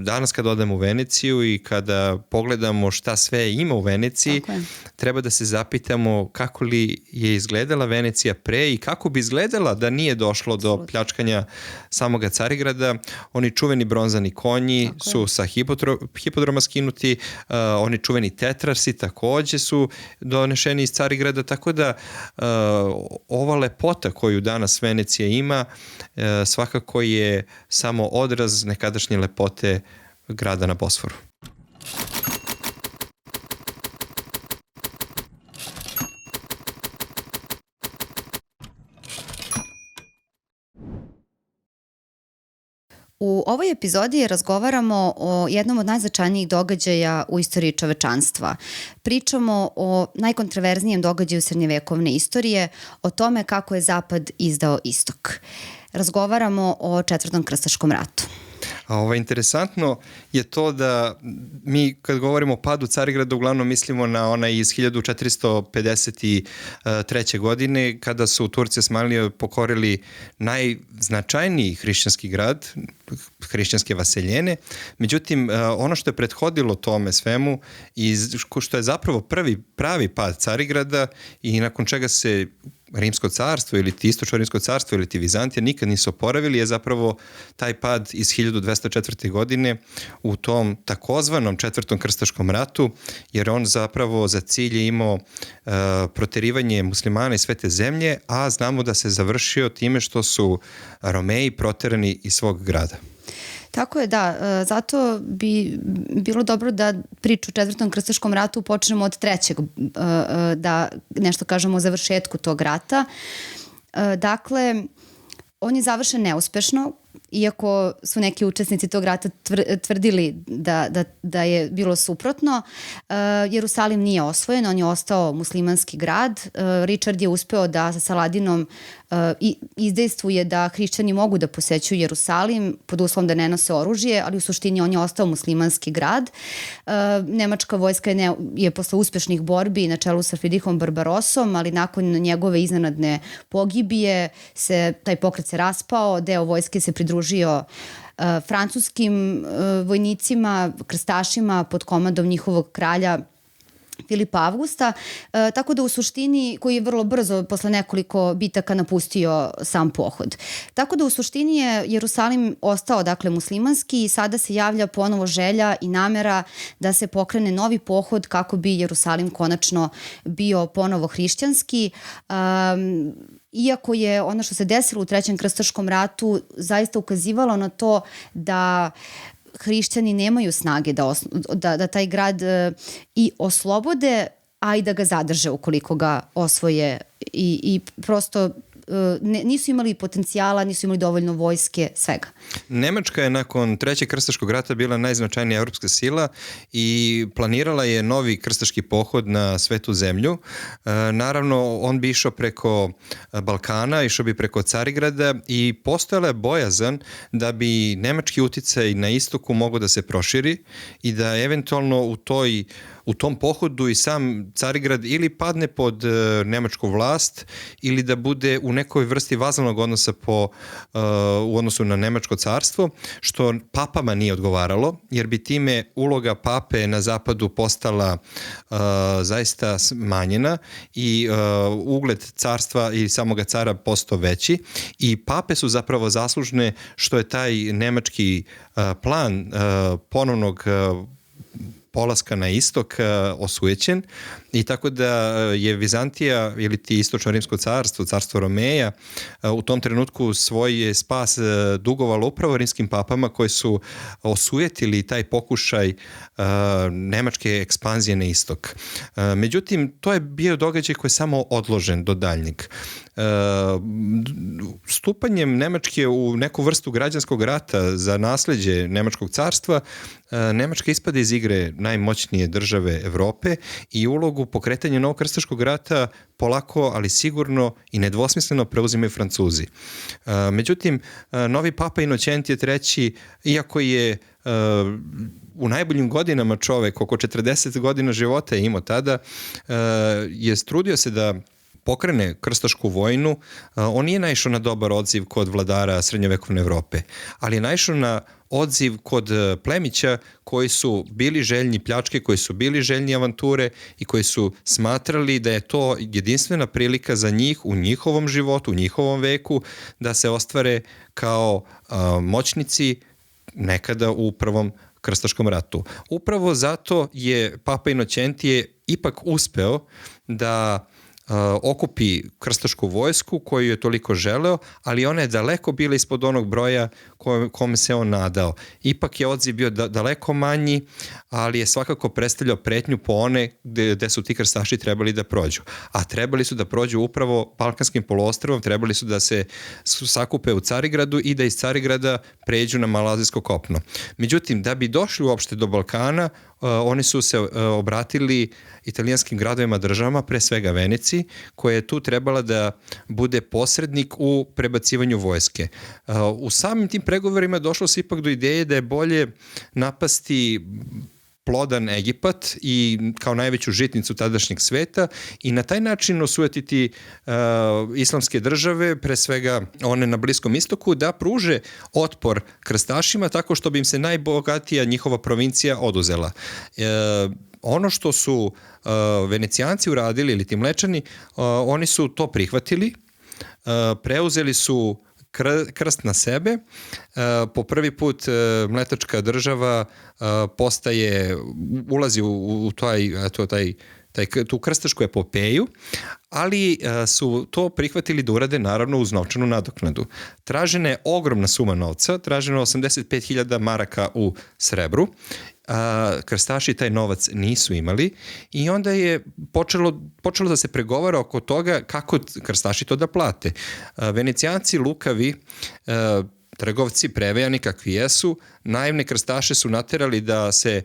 Danas kada odemo u Veneciju i kada pogledamo šta sve ima u Veneciji, treba da se zapitamo kako li je izgledala Venecija pre i kako bi izgledala da nije došlo do pljačkanja samoga Carigrada. Oni čuveni bronzani konji su sa hipodroma skinuti, oni čuveni tetrarsi takođe su donešeni iz Carigrada, tako da ova lepota koju danas Venecija ima svakako je samo odraz nekadašnje lepote grada na Bosforu. U ovoj epizodi razgovaramo o jednom od najznačajnijih događaja u istoriji čovečanstva. Pričamo o najkontraverznijem događaju srednjevekovne istorije, o tome kako je Zapad izdao Istok. Razgovaramo o Četvrtom krstaškom ratu. Interesantno je to da mi kad govorimo o padu Carigrada uglavnom mislimo na onaj iz 1453. godine kada su Turci Osmanlije pokorili najznačajniji hrišćanski grad, hrišćanske vaseljene. Međutim, ono što je prethodilo tome svemu i što je zapravo pravi pad Carigrada i nakon čega se Rimsko carstvo ili ti Istočno Rimsko carstvo ili ti Vizantija nikad nisu oporavili je zapravo taj pad iz 1204. godine u tom takozvanom Četvrtom krstaškom ratu, jer on zapravo za cilj je imao proterivanje muslimana iz sve te zemlje, a znamo da se završio time što su Romeji proterani iz svog grada. Tako je, da. Zato bi bilo dobro da priču o Četvrtom krstaškom ratu počnemo od trećeg, da nešto kažemo o završetku tog rata. Dakle, on je završen neuspešno, iako su neki učesnici tog rata tvrdili da je bilo suprotno. Jerusalim nije osvojen, on je ostao muslimanski grad. Richard je uspeo da sa Saladinom izdejstvuje da hrišćani mogu da posećuju Jerusalim pod uslovom da ne nose oružje, ali u suštini on je ostao muslimanski grad. Nemačka vojska je posle uspešnih borbi na čelu sa Friedrichom Barbarosom, ali nakon njegove iznenadne pogibije taj pokret se raspao, deo vojske se pridružio francuskim vojnicima, krstašima pod komandom njihovog kralja Filipa Avgusta, tako da u suštini, koji je vrlo brzo posle nekoliko bitaka napustio sam pohod. Tako da u suštini je Jerusalim ostao dakle muslimanski i sada se javlja ponovo želja i namera da se pokrene novi pohod kako bi Jerusalim konačno bio ponovo hrišćanski. Iako je ono što se desilo u Trećem krstaškom ratu zaista ukazivalo na to da hrišćani nemaju snage da taj grad i oslobode, a i da ga zadrže ukoliko ga osvoje i prosto nisu imali potencijala, nisu imali dovoljno vojske, svega. Nemačka je nakon Trećeg krstaškog rata bila najznačajnija evropska sila i planirala je novi krstaški pohod na svetu zemlju. Naravno, on bi išao preko Balkana, išao bi preko Carigrada i postojala je bojazan da bi nemački uticaj na istoku mogao da se proširi i da eventualno u tom pohodu i sam Carigrad ili padne pod nemačku vlast ili da bude u nekoj vrsti vazalnog odnosa u odnosu na nemačko carstvo, što papama nije odgovaralo, jer bi time uloga pape na zapadu postala zaista smanjena i ugled carstva i samoga cara postao veći i pape su zapravo zaslužne što je taj nemački plan ponovnog polaska na istok osujećen i tako da je Vizantija ili ti Istočno Rimsko carstvo, carstvo Romeja, u tom trenutku svoj spas dugovalo upravo rimskim papama koji su osujetili taj pokušaj nemačke ekspanzije na istok. Međutim, to je bio događaj koji je samo odložen do daljnjeg. Stupanjem Nemačke u neku vrstu građanskog rata za nasleđe Nemačkog carstva, Nemačka ispada iz igre najmoćnije države Evrope i ulogu pokretanja novog krstaškog rata polako, ali sigurno i nedvosmisleno preuzimaju Francuzi. Međutim, novi papa Inoćentije III, iako je u najboljim godinama čovek, oko 40 godina života je imao tada, je trudio se da pokrene krstašku vojnu, on nije naišao na dobar odziv kod vladara srednjovekovne Evrope, ali je naišao na odziv kod plemića koji su bili željni pljačke, koji su bili željni avanture i koji su smatrali da je to jedinstvena prilika za njih u njihovom životu, u njihovom veku, da se ostvare kao moćnici nekada u prvom krstaškom ratu. Upravo zato je Papa Inocentije ipak uspeo da okupi krstašku vojsku koju je toliko želeo, ali ona je daleko bila ispod onog broja kome se on nadao. Ipak je odziv bio daleko manji, ali je svakako predstavljao pretnju po one gde su ti krstaši trebali da prođu. A trebali su da prođu upravo Balkanskim poluostrvom, trebali su da se sakupe u Carigradu i da iz Carigrada pređu na Malazijsko kopno. Međutim, da bi došli uopšte do Balkana, oni su se obratili italijanskim gradovima, državama, pre svega Veneciji, koja je tu trebala da bude posrednik u prebacivanju vojske. U samim tim pregovorima došlo se ipak do ideje da je bolje napasti plodan Egipat i kao najveću žitnicu tadašnjeg sveta i na taj način osujetiti islamske države, pre svega one na Bliskom istoku, da pruže otpor krstašima tako što bi im se najbogatija njihova provincija oduzela. Ono što su Venecijanci uradili ili ti Mlečani, oni su to prihvatili, preuzeli su krst na sebe. Po prvi put mletačka država ulazi u tu krstašku epopeju, ali su to prihvatili da urade naravno uz novčanu nadoknadu. Tražena je ogromna suma novca, traženo 85.000 maraka u srebru. Krstaši taj novac nisu imali i onda je počelo da se pregovara oko toga kako krstaši to da plate. Venecijanci lukavi, trgovci prevejani kakvi jesu, naivne krstaše su naterali da se,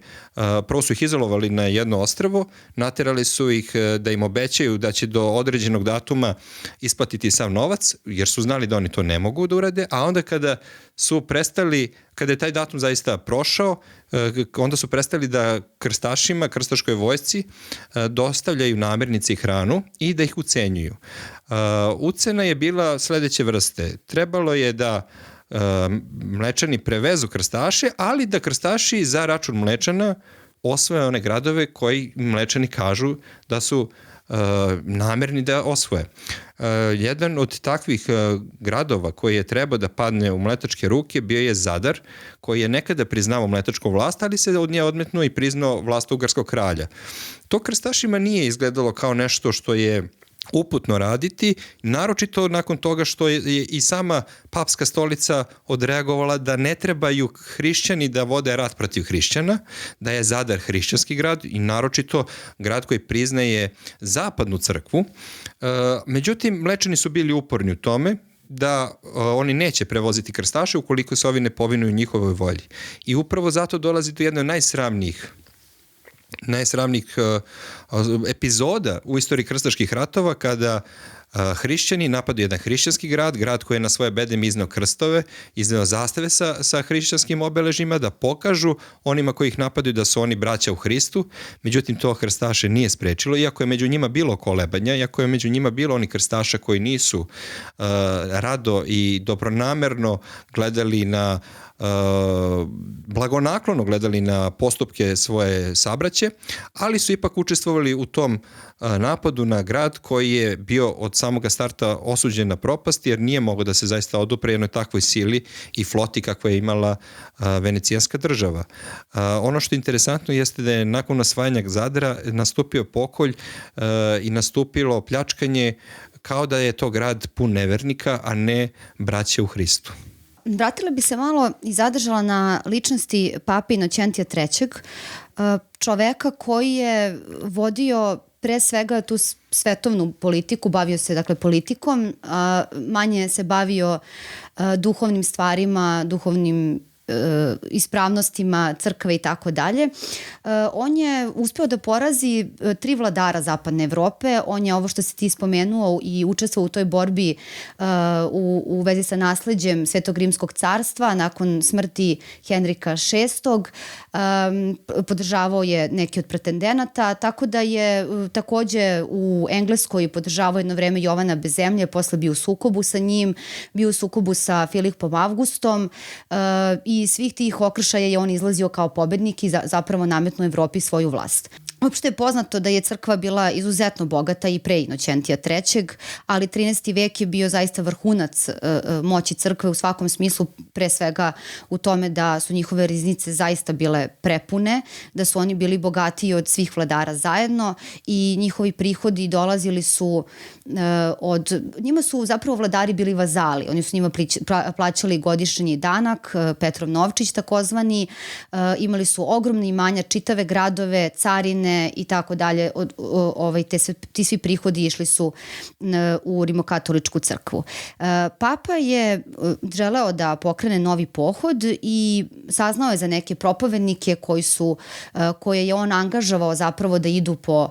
prvo su ih izolovali na jedno ostrvo, naterali su ih da im obećaju da će do određenog datuma isplatiti sav novac, jer su znali da oni to ne mogu da urade, a onda kada je taj datum zaista prošao, onda su prestali da krstašima, krstaškoj vojsci dostavljaju namirnice i hranu i da ih ucenjuju. Ucena je bila sledeće vrste. Trebalo je da Mlečani prevezu krstaše, ali da krstaši za račun Mlečana osvoje one gradove koji Mlečani kažu da su namerni da osvoje. Jedan od takvih gradova koji je trebao da padne u mletačke ruke bio je Zadar, koji je nekada priznao mletačku vlast, ali se od nje odmetnuo i priznao vlast ugarskog kralja. To krstašima nije izgledalo kao nešto što je uputno raditi, naročito nakon toga što je i sama papska stolica odreagovala da ne trebaju hrišćani da vode rat protiv hrišćana, da je Zadar hrišćanski grad i naročito grad koji priznaje zapadnu crkvu. Međutim, Mlečani su bili uporni u tome da oni neće prevoziti krstaše ukoliko se ovi ne povinuju njihovoj volji. I upravo zato dolazi do jedne najsramnijih epizoda u istoriji krstaških ratova kada hrišćani napadaju jedan hrišćanski grad koji je na svoje bedeme izneo krstove, izneo zastave sa hrišćanskim obeležima, da pokažu onima koji ih napadaju da su oni braća u Hristu. Međutim, to krstaše nije sprečilo, iako je među njima bilo kolebanja, iako je među njima bilo oni krstaša koji nisu rado i dobronamerno gledali na blagonaklono gledali na postupke svoje sabraće, ali su ipak učestvovali u tom napadu na grad koji je bio od samoga starta osuđen na propast, jer nije mogao da se zaista odupre jednoj takvoj sili i floti kakva je imala venecijanska država. Ono što je interesantno jeste da je nakon osvajanja Zadra nastupio pokolj i nastupilo pljačkanje kao da je to grad pun nevernika, a ne braće u Hristu. Vratila bi se malo i zadržala na ličnosti Pape Inocentija III, čoveka koji je vodio pre svega tu svetovnu politiku, bavio se dakle politikom, manje se bavio duhovnim stvarima, duhovnim ispravnostima crkve i tako dalje. On je uspeo da porazi 3 vladara zapadne Evrope. On je ovo što si ti spomenuo i učestvovao u toj borbi u vezi sa nasleđem Svetog Rimskog carstva nakon smrti Henrika VI. Podržavao je neki od pretendenata, tako da je takođe u Engleskoj podržavao jedno vreme Jovana Bezemlje, posle bio u sukobu sa njim, bio u sukobu sa Filipom Augustom i svih tih okršaja je on izlazio kao pobednik i zapravo nametnuo Evropi svoju vlast. Uopšte je poznato da je crkva bila izuzetno bogata i pre Inoćentija III, ali 13. vek je bio zaista vrhunac moći crkve u svakom smislu, pre svega u tome da su njihove riznice zaista bile prepune, da su oni bili bogatiji od svih vladara zajedno i njihovi prihodi dolazili su njima su zapravo vladari bili vazali, oni su njima plaćali godišnji danak, Petrov novčić takozvani, imali su ogromne imanja, čitave gradove, carine i tako dalje, ti svi prihodi išli su u rimokatoličku crkvu. Papa je želeo da pokrene novi pohod i saznao je za neke propovednike koje je on angažovao zapravo da idu po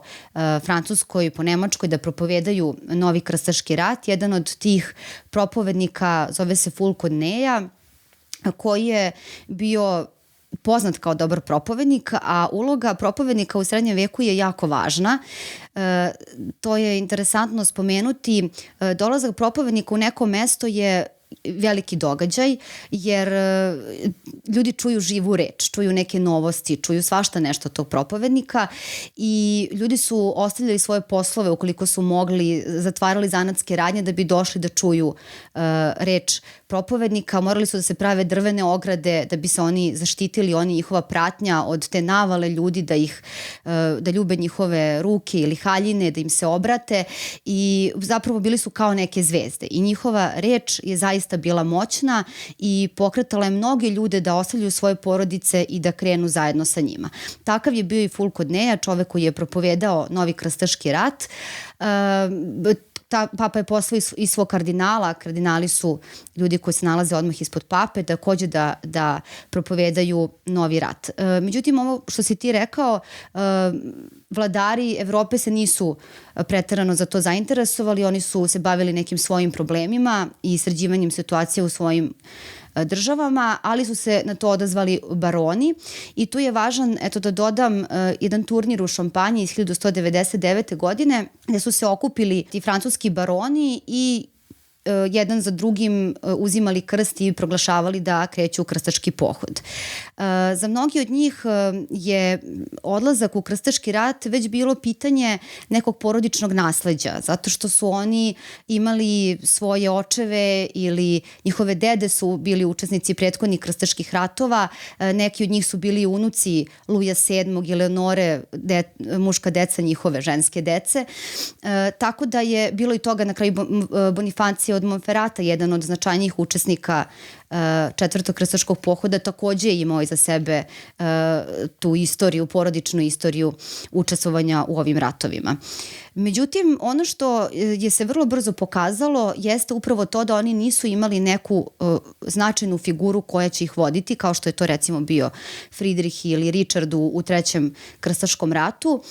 Francuskoj, po Nemačkoj, da propovedaju novi krstaški rat. Jedan od tih propovednika zove se Fulko Neja, koji je bio poznat kao dobar propovednik, a uloga propovednika u srednjem veku je jako važna. To je interesantno spomenuti. Dolazak propovednika u neko mesto je veliki događaj, jer ljudi čuju živu reč, čuju neke novosti, čuju svašta nešto tog propovednika i ljudi su ostavljali svoje poslove ukoliko su mogli, zatvarali zanatske radnje da bi došli da čuju reč propovednika. Morali su da se prave drvene ograde da bi se oni zaštitili, oni njihova pratnja od te navale ljudi da ljube njihove ruke ili haljine, da im se obrate i zapravo bili su kao neke zvezde i njihova reč je zaista bila moćna i pokretala je mnoge ljude da ostavljaju svoje porodice i da krenu zajedno sa njima. Takav je bio i Fulko Neja, čovek koji je propovedao novi krstaški rat. Papa je poslao i svog kardinala. Kardinali su ljudi koji se nalaze odmah ispod pape, takođe da propovedaju novi rat. Međutim, ovo što si ti rekao, vladari Evrope se nisu preterano za to zainteresovali, oni su se bavili nekim svojim problemima i sređivanjem situacije u svojim državama, ali su se na to odazvali baroni i tu je važan, da dodam, jedan turnir u Šampanji iz 1199. godine gde su se okupili ti francuski baroni i jedan za drugim uzimali krst i proglašavali da kreću u krstaški pohod. Za mnogi od njih je odlazak u krstaški rat već bilo pitanje nekog porodičnog nasleđa, zato što su oni imali svoje očeve ili njihove dede su bili učesnici prethodnih krstaških ratova, neki od njih su bili unuci Luja VII i Leonore, muška deca njihove, ženske dece. Tako da je bilo i toga na kraju Bonifacija od Monferata, jedan od značajnijih učesnika Četvrtog krstaškog pohoda, takođe je imao iza sebe tu istoriju, porodičnu istoriju učestvovanja u ovim ratovima. Međutim, ono što je se vrlo brzo pokazalo jeste upravo to da oni nisu imali neku značajnu figuru koja će ih voditi, kao što je to recimo bio Friedrich ili Richard u Trećem krstaškom ratu.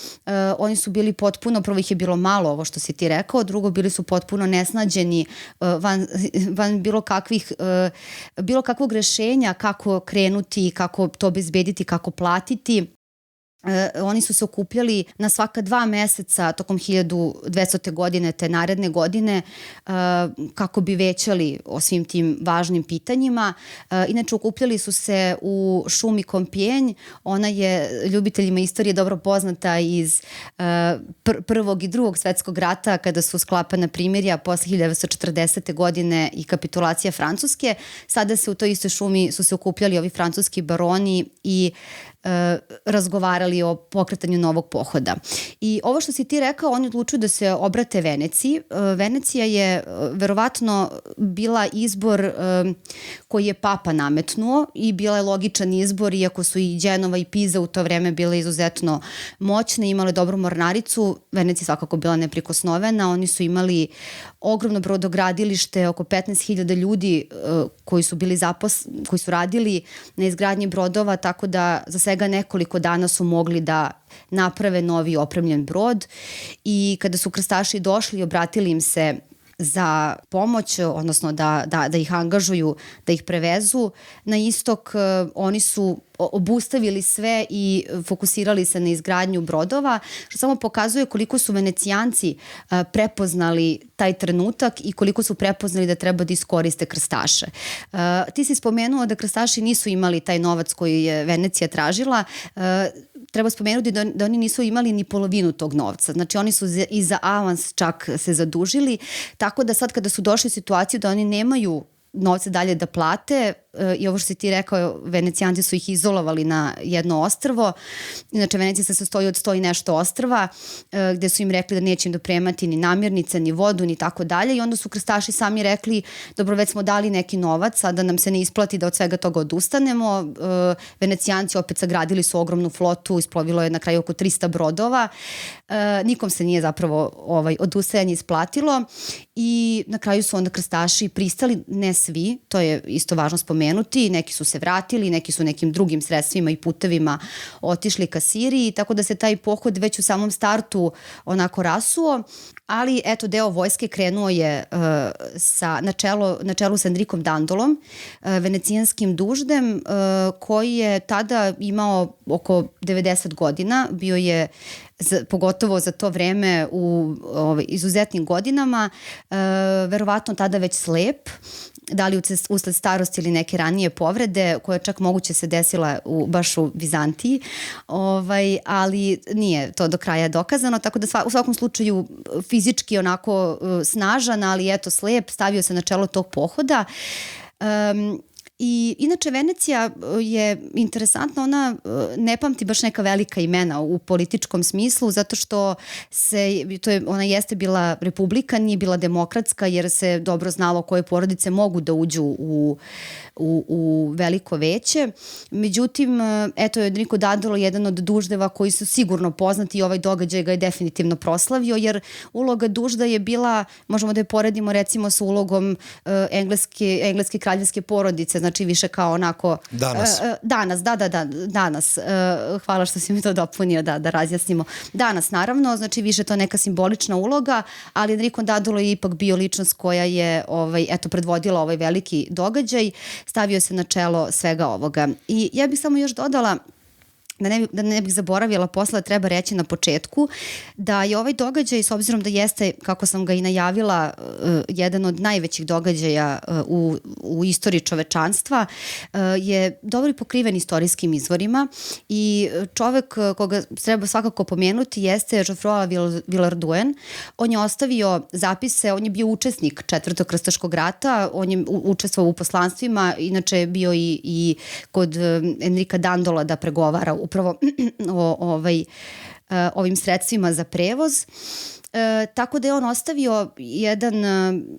Oni su bili potpuno, prvo ih je bilo malo, ovo što si ti rekao, drugo bili su potpuno nesnađeni, van bilo kakvog rešenja kako krenuti, kako to obezbediti, kako platiti. Oni su se okupljali na svaka 2 meseca tokom 1200. godine te naredne godine kako bi većali o svim tim važnim pitanjima. Inače, okupljali su se u šumi Compiègne. Ona je ljubiteljima istorije dobro poznata iz Prvog i Drugog svetskog rata, kada su sklapana primirja posle 1940. godine i kapitulacija Francuske. Sada se u toj istoj šumi su se okupljali ovi francuski baroni i razgovarali o pokretanju novog pohoda. I ovo što si ti rekao, oni odlučuju da se obrate Veneciji. Venecija je verovatno bila izbor koji je papa nametnuo i bila je logičan izbor, iako su i Đenova i Piza u to vreme bile izuzetno moćne, imale dobru mornaricu. Venecija svakako bila neprikosnovena, oni su imali ogromno brodogradilište, oko 15.000 ljudi koji su bili koji su radili na izgradnji brodova, tako da za svega nekoliko dana su mogli da naprave novi opremljen brod. I kada su krstaši došli i obratili im se za pomoć, odnosno da ih angažuju, da ih prevezu na istok, oni su obustavili sve i fokusirali se na izgradnju brodova, što samo pokazuje koliko su Venecijanci prepoznali taj trenutak i koliko su prepoznali da treba da iskoriste krstaše. Ti si spomenuo da krstaši nisu imali taj novac koji je Venecija tražila. Treba spomenuti da oni nisu imali ni polovinu tog novca. Znači oni su i za avans čak se zadužili, tako da sad kada su došli u situaciju da oni nemaju novce dalje da plate, i ovo što si ti rekao, Venecijanci su ih izolovali na jedno ostrvo. Inače, Venecija se sastoji od 100 i nešto ostrva, gde su im rekli da neće im dopremati ni namirnice, ni vodu, ni tako dalje. I onda su krstaši sami rekli, dobro, već smo dali neki novac, a da nam se ne isplati da od svega toga odustanemo. Venecijanci opet sagradili su ogromnu flotu, isplovilo je na kraju oko 300 brodova. Nikom se nije zapravo odustajanje isplatilo i na kraju su onda krstaši pristali, ne svi, to je isto važno spomenuti, neki su se vratili, neki su nekim drugim sredstvima i putevima otišli ka Siriji, tako da se taj pohod već u samom startu rasuo, ali eto, deo vojske krenuo je na čelu sa Enricom Dandolom, venecijanskim duždem, koji je tada imao oko 90 godina, bio je pogotovo za to vreme u izuzetnim godinama, verovatno tada već slep, da li usled starosti ili neke ranije povrede, koja čak moguće se desila baš u Vizantiji, ali nije to do kraja dokazano, tako da u svakom slučaju fizički onako snažan, ali eto slep, stavio se na čelo tog pohoda. I inače Venecija je interesantna, ona ne pamti baš neka velika imena u političkom smislu, zato što ona jeste bila republika, nije bila demokratska, jer se dobro znalo koje porodice mogu da uđu u veliko veće. Međutim, eto, Enrico Dandolo je jedan od duždeva koji su sigurno poznati i ovaj događaj ga je definitivno proslavio, jer uloga dužda je bila, možemo da je poredimo recimo sa ulogom engleske kraljevske porodice, znači više kao onako... Danas. Hvala što si mi to dopunio, da razjasnimo. Danas, naravno, znači više to neka simbolična uloga, ali Enrico Dandolo je ipak bio ličnost koja je predvodila ovaj veliki događaj, stavio se na čelo svega ovoga. I ja bih samo još dodala, da ne bih zaboravila, posle treba reći na početku, da je ovaj događaj, s obzirom da jeste, kako sam ga i najavila, jedan od najvećih događaja u istoriji čovečanstva, je dobro pokriven istorijskim izvorima i čovek koga treba svakako pomenuti jeste Geoffroy Villehardouin. On je ostavio zapise, on je bio učesnik Četvrtog krstaškog rata, on je učestvovao u poslanstvima, inače je bio i kod Enrika Dandola da pregovara upravo o ovim sredstvima za prevoz. Tako da je on ostavio jedan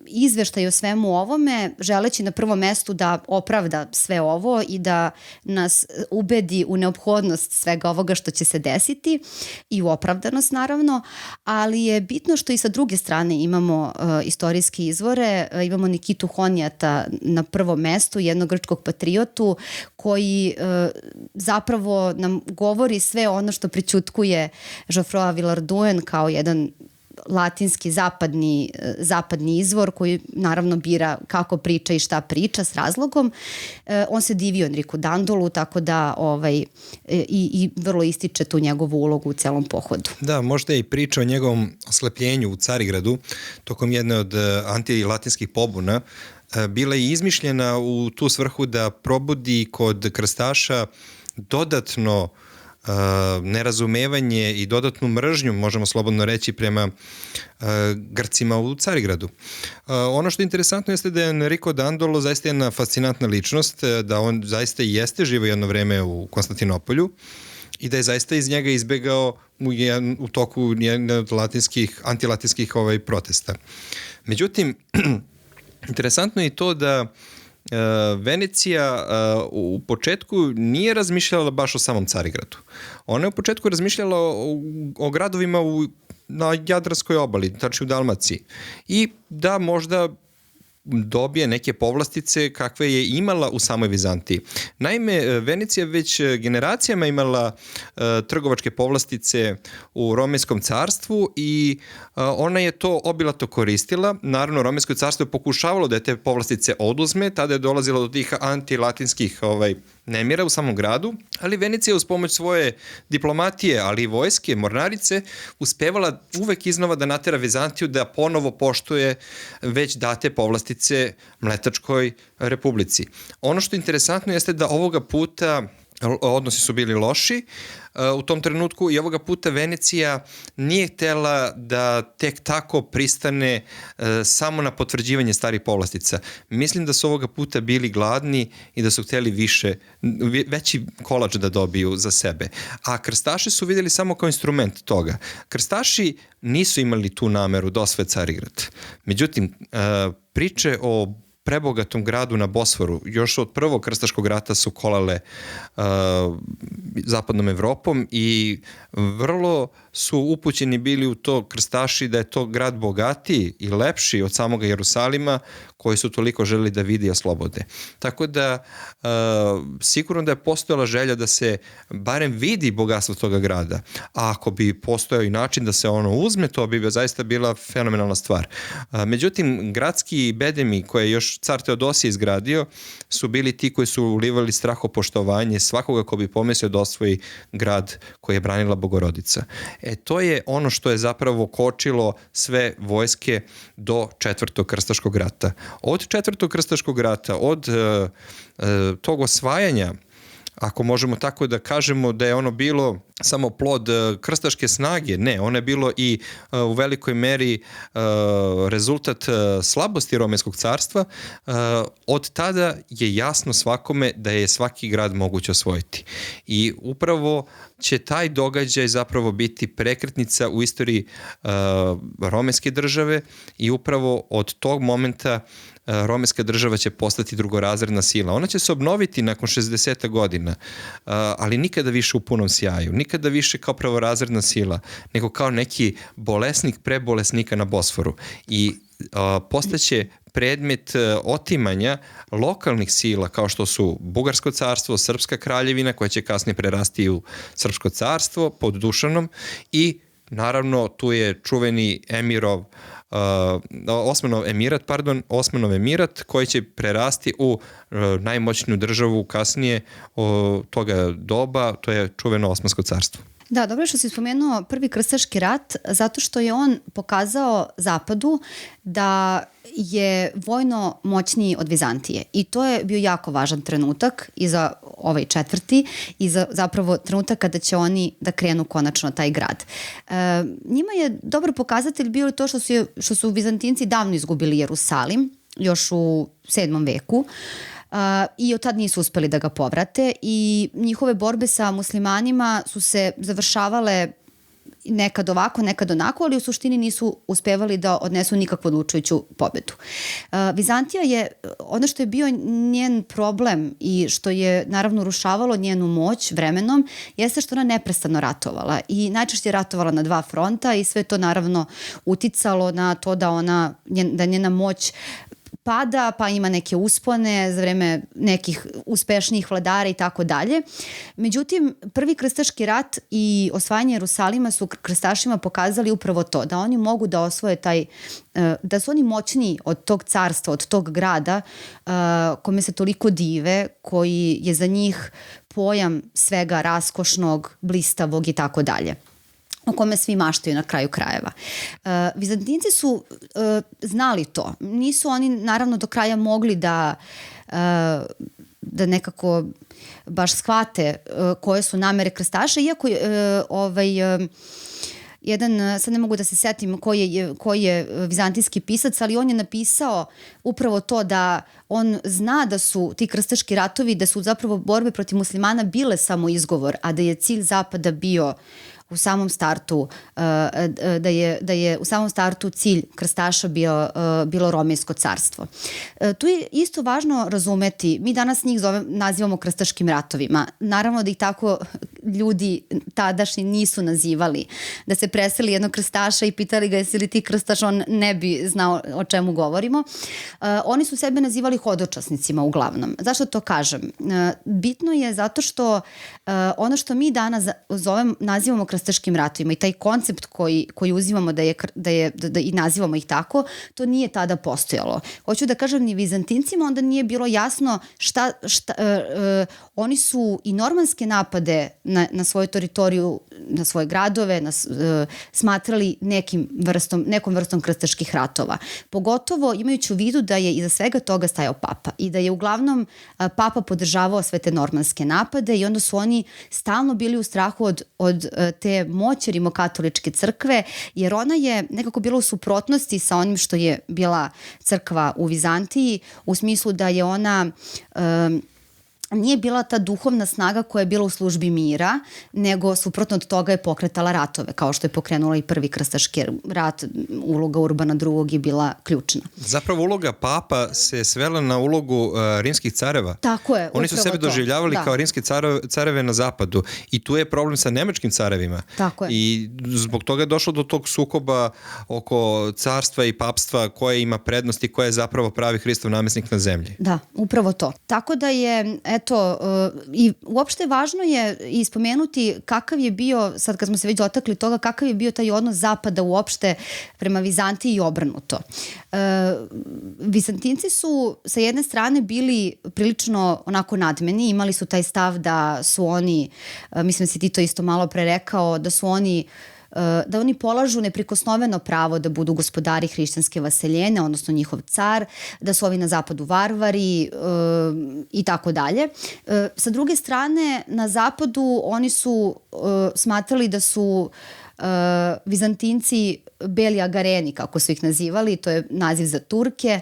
izveštaj o svemu ovome, želeći na prvom mestu da opravda sve ovo i da nas ubedi u neophodnost svega ovoga što će se desiti i u opravdanost naravno, ali je bitno što i sa druge strane imamo istorijske izvore, imamo Nikitu Honijata na prvom mestu, jednog grčkog patriotu koji zapravo nam govori sve ono što prećutkuje Geoffroy Villehardouin kao jedan latinski zapadni izvor koji naravno bira kako priča i šta priča s razlogom. On se divio Enriku Dandolu, tako da i vrlo ističe tu njegovu ulogu u celom pohodu. Da, možda i priča o njegovom oslepljenju u Carigradu tokom jedne od antilatinskih pobuna bila je izmišljena u tu svrhu da probudi kod krstaša dodatno nerazumevanje i dodatnu mržnju, možemo slobodno reći, prema Grcima u Carigradu. Ono što je interesantno jeste da je Enrico Dandolo zaista jedna fascinantna ličnost, da on zaista i jeste živo jedno vreme u Konstantinopolju i da je zaista iz njega izbegao u toku jedne od antilatinskih protesta. Međutim, interesantno je i to da Venecija u početku nije razmišljala baš o samom Carigradu. Ona je u početku razmišljala o gradovima na Jadranskoj obali, tačnije u Dalmaciji. I da možda dobije neke povlastice kakve je imala u samoj Vizantiji. Naime, Venecija već generacijama imala trgovačke povlastice u Romejskom carstvu i ona je to obilato koristila. Naravno, Romejsko carstvo je pokušavalo da je te povlastice oduzme, tada je dolazilo do tih antilatinskih nemira u samom gradu, ali Venecija uz pomoć svoje diplomatije, ali i vojske, mornarice, uspevala uvek iznova da natera Vizantiju da ponovo poštuje već date povlastice Mletačkoj republici. Ono što je interesantno jeste da ovoga puta odnosi su bili loši u tom trenutku i ovoga puta Venecija nije htela da tek tako pristane samo na potvrđivanje starih povlastica. Mislim da su ovoga puta bili gladni i da su hteli veći kolač da dobiju za sebe. A krstaši su videli samo kao instrument toga. Krstaši nisu imali tu nameru da osvoje Carigrad. Međutim, priče o prebogatom gradu na Bosforu, još od prvog krstaškog rata su kolale zapadnom Evropom i vrlo su upućeni bili u to krstaši da je to grad bogatiji i lepši od samoga Jerusalima koji su toliko želeli da vidi i oslobode. Tako da sigurno da je postojala želja da se barem vidi bogatstvo toga grada, a ako bi postojao i način da se ono uzme, to bi zaista bila fenomenalna stvar. Međutim, gradski bedemi koje je još car Teodosije izgradio su bili ti koji su ulivali strahopoštovanje svakoga ko bi pomislio da osvoji grad koji je branila Bogorodica. To je ono što je zapravo kočilo sve vojske do Četvrtog krstaškog rata. Od Četvrtog krstaškog rata, od tog osvajanja, ako možemo tako da kažemo da je ono bilo samo plod krstaške snage, ne, ono je bilo i u velikoj meri rezultat slabosti Romejskog carstva, od tada je jasno svakome da je svaki grad moguće osvojiti. I upravo će taj događaj zapravo biti prekretnica u istoriji Romejske države i upravo od tog momenta Romejska država će postati drugorazredna sila. Ona će se obnoviti nakon 60 godina, ali nikada više u punom sjaju, nikada više kao prvorazredna sila, nego kao neki bolesnik prebolesnika na Bosforu. I postaće predmet otimanja lokalnih sila kao što su Bugarsko carstvo, Srpska kraljevina koja će kasnije prerasti u Srpsko carstvo pod Dušanom i naravno tu je čuveni Osmanov emirat koji će prerasti u najmoćniju državu kasnije toga doba, to je čuveno Osmansko carstvo. Da, dobro je što si spomenuo prvi krstaški rat, zato što je on pokazao Zapadu da je vojno moćniji od Vizantije i to je bio jako važan trenutak i za ovaj četvrti i za zapravo trenutak kada će oni da krenu konačno taj grad. Njima je dobar pokazatelj bio to što su Vizantinci davno izgubili Jerusalim, još u 7. veku, i od tad nisu uspeli da ga povrate i njihove borbe sa muslimanima su se završavale nekad ovako, nekad onako, ali u suštini nisu uspevali da odnesu nikakvu odlučujuću pobedu. Vizantija je, ono što je bio njen problem i što je naravno urušavalo njenu moć vremenom, jeste što ona neprestano ratovala i najčešće je ratovala na dva fronta i sve to naravno uticalo na to da njena moć pada, pa ima neke uspone za vreme nekih uspešnijih vladara i tako dalje. Međutim, prvi krstaški rat i osvajanje Jerusalima su krstašima pokazali upravo to, da oni mogu da osvoje da su oni moćniji od tog carstva, od tog grada kome se toliko dive, koji je za njih pojam svega raskošnog, blistavog i tako dalje, o kome svi maštaju na kraju krajeva. Vizantinci su znali to. Nisu oni naravno do kraja mogli da da nekako baš shvate koje su namere krstaša, iako jedan, sad ne mogu da se setim koji je vizantijski pisac, ali on je napisao upravo to da on zna da su ti krstaški ratovi, da su zapravo borbe protiv muslimana bile samo izgovor, a da je cilj zapada bio u samom startu, da je u samom startu cilj krstaša bilo Romejsko carstvo. Tu je isto važno razumeti, mi danas njih nazivamo krstaškim ratovima. Naravno da ih tako ljudi tadašnji nisu nazivali. Da se preseli jednog krstaša i pitali ga jesi li ti krstaš, on ne bi znao o čemu govorimo. Oni su sebe nazivali hodočasnicima uglavnom. Zašto to kažem? Bitno je zato što ono što mi danas nazivamo krstaškim ratovima i taj koncept koji uzimamo da i nazivamo ih tako, to nije tada postojalo. Hoću da kažem, ni Vizantincima onda nije bilo jasno oni su i normanske napade na svoju teritoriju, na svoje gradove, smatrali nekom vrstom krstaških ratova. Pogotovo imajući u vidu da je iza svega toga stajao papa i da je uglavnom papa podržavao sve te normanske napade i onda su oni stalno bili u strahu od te moći rimokatoličke crkve, jer ona je nekako bila u suprotnosti sa onim što je bila crkva u Vizantiji, u smislu da je ona nije bila ta duhovna snaga koja je bila u službi mira, nego suprotno od toga je pokretala ratove, kao što je pokrenula i prvi krstaški rat. Uloga Urbana II. Je bila ključna. Zapravo uloga papa se svela na ulogu rimskih careva. Tako je. Oni su sebe doživljavali kao rimske careve na zapadu i tu je problem sa nemačkim carevima. Tako je. I zbog toga je došlo do tog sukoba oko carstva i papstva koje ima prednost i koje je zapravo pravi Hristov namestnik na zemlji. Da, upravo to. Tako da je i uopšte važno je i spomenuti kakav je bio, sad kad smo se već dotakli toga, kakav je bio taj odnos zapada uopšte prema Vizantiji i obrnuto. Vizantinci su sa jedne strane bili prilično onako nadmeni, imali su taj stav da su oni, mislim da si ti to isto malo pre rekao, da oni polažu neprikosnoveno pravo da budu gospodari hrišćanske vaseljene, odnosno njihov car, da su ovi na zapadu varvari i tako dalje. Sa druge strane, na zapadu oni su smatrali da su Vizantinci beli agareni, kako su ih nazivali, to je naziv za Turke,